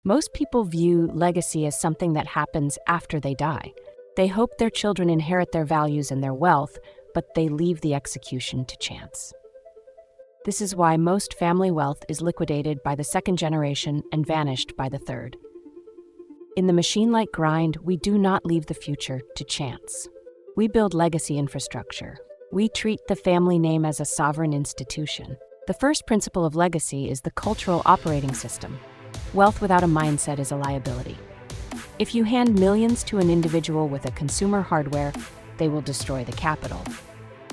Most people view legacy as something that happens after they die. They hope their children inherit their values and their wealth, but they leave the execution to chance. This is why most family wealth is liquidated by the second generation and vanished by the third. In the machine-like grind, we do not leave the future to chance. We build legacy infrastructure. We treat the family name as a sovereign institution. The first principle of legacy is the cultural operating system. Wealth without a mindset is a liability. If you hand millions to an individual with a consumer hardware, they will destroy the capital.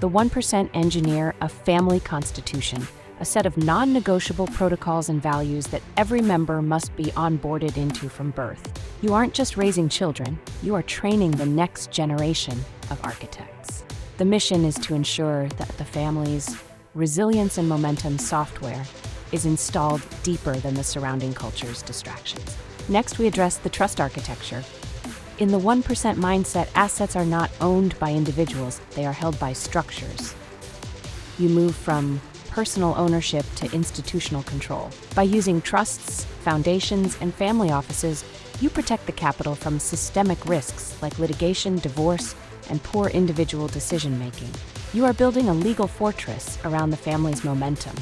The 1% engineer a family constitution, a set of non-negotiable protocols and values that every member must be onboarded into from birth. You aren't just raising children, you are training the next generation of architects. The mission is to ensure that the family's resilience and momentum software is installed deeper than the surrounding culture's distractions. Next, we address the trust architecture. In the 1% mindset, assets are not owned by individuals, they are held by structures. You move from personal ownership to institutional control. By using trusts, foundations, and family offices, you protect the capital from systemic risks like litigation, divorce, and poor individual decision-making. You are building a legal fortress around the family's momentum.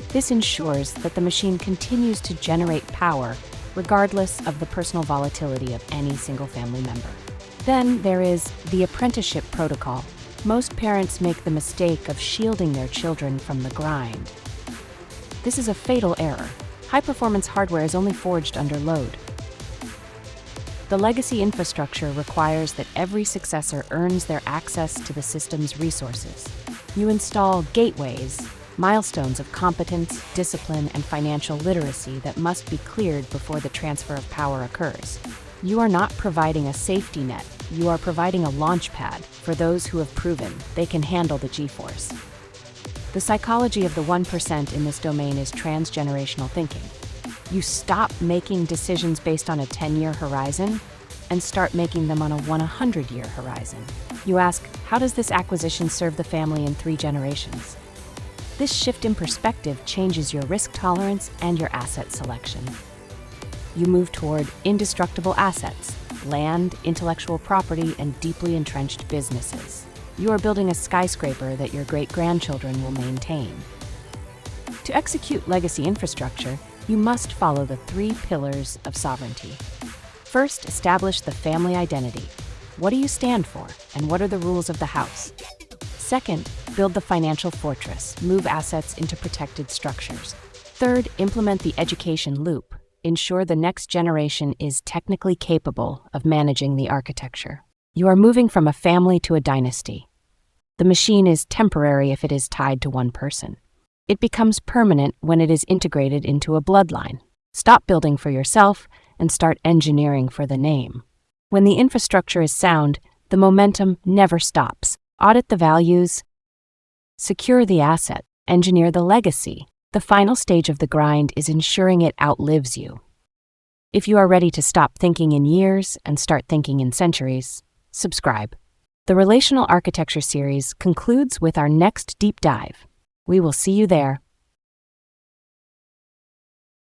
This ensures that the machine continues to generate power regardless of the personal volatility of any single family member. Then there is the apprenticeship protocol. Most parents make the mistake of shielding their children from the grind. This is a fatal error. High-performance hardware is only forged under load. The legacy infrastructure requires that every successor earns their access to the system's resources. You install gateways, milestones of competence, discipline, and financial literacy that must be cleared before the transfer of power occurs. You are not providing a safety net, you are providing a launch pad for those who have proven they can handle the G-force. The psychology of the 1% in this domain is transgenerational thinking. You stop making decisions based on a 10-year horizon and start making them on a 100-year horizon. You ask, how does this acquisition serve the family in 3 generations? This shift in perspective changes your risk tolerance and your asset selection. You move toward indestructible assets, land, intellectual property, and deeply entrenched businesses. You are building a skyscraper that your great-grandchildren will maintain. To execute legacy infrastructure, you must follow the 3 pillars of sovereignty. First, establish the family identity. What do you stand for, and what are the rules of the house? Second, build the financial fortress, move assets into protected structures. Third, implement the education loop. Ensure the next generation is technically capable of managing the architecture. You are moving from a family to a dynasty. The machine is temporary if it is tied to one person. It becomes permanent when it is integrated into a bloodline. Stop building for yourself and start engineering for the name. When the infrastructure is sound, the momentum never stops. Audit the values, secure the asset, engineer the legacy. The final stage of the grind is ensuring it outlives you. If you are ready to stop thinking in years and start thinking in centuries, subscribe. The Relational Architecture series concludes with our next deep dive. We will see you there.